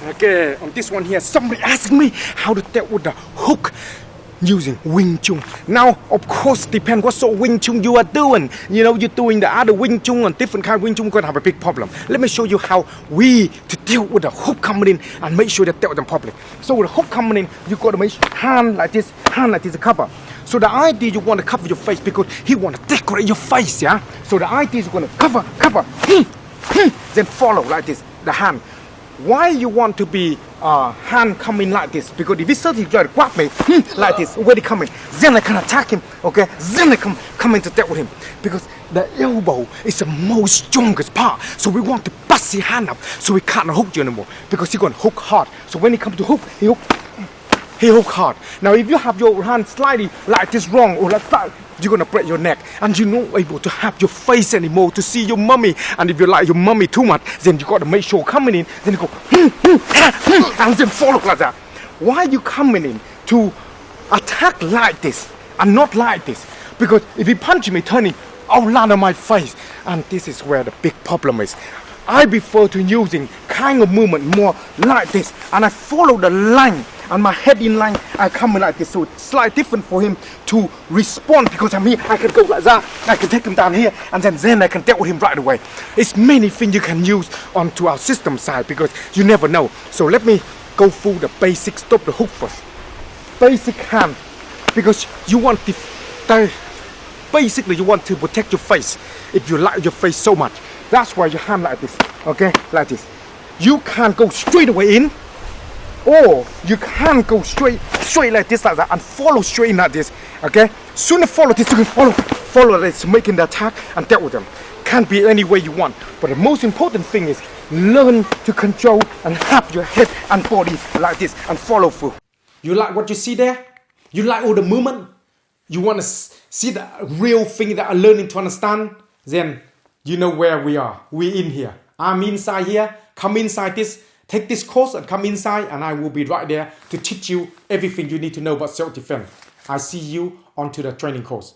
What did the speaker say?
Okay, on this one here, somebody asked me how to deal with the hook using Wing Chun. Now, of course, depends what sort of Wing Chun you are doing. You know, you're doing the other Wing Chun and different kind of Wing Chun, you're going to have a big problem. Let me show you how to deal with the hook coming in and make sure that deal with them properly. So with the hook coming in, you got to make sure hand like this to cover. So the idea you want to cover your face because he want to decorate your face, yeah? So the idea is you're going to cover, then follow like this, the hand. Why you want to be hand coming like this? Because if he starts to try to grab me like this, where he coming, then I can attack him, okay? Then I come in to deal with him. Because the elbow is the most strongest part. So we want to bust his hand up so we can't hook you anymore. Because he's going to hook hard. So when he comes to hook, he hook hard. Now if you have your hand slightly like this wrong or like that, you're gonna break your neck and you're not able to have your face anymore to see your mummy. And if you like your mummy too much, then you gotta make sure coming in, then you go and then follow like that. Why are you coming in to attack like this and not like this? Because if he punch me turning, I'll land on my face. And this is where the big problem is. I prefer to using kind of movement more like this, and I follow the line and my head in line. I come in like this, so it's slightly different for him to respond because I'm here. I can go like that, I can take him down here, and then I can deal with him right away. It's many things you can use onto our system side because you never know. So let me go through the basic. Stop the hook first. Basic hand, because you want basically you want to protect your face. If you like your face so much, that's why you hand like this, okay, like this. You can't go straight away in, or you can't go straight like this, like that, and follow straight in like this, okay. Sooner follow this, you can follow this, making the attack and deal with them. Can't be any way you want, but the most important thing is learn to control and have your head and body like this and follow through. You like what you see there? You like all the movement? You want to see the real thing that I'm learning to understand? Then you know where we are. We're in here. I'm inside here. Come inside this. Take this course and come inside, and I will be right there to teach you everything you need to know about self-defense. I see you onto the training course.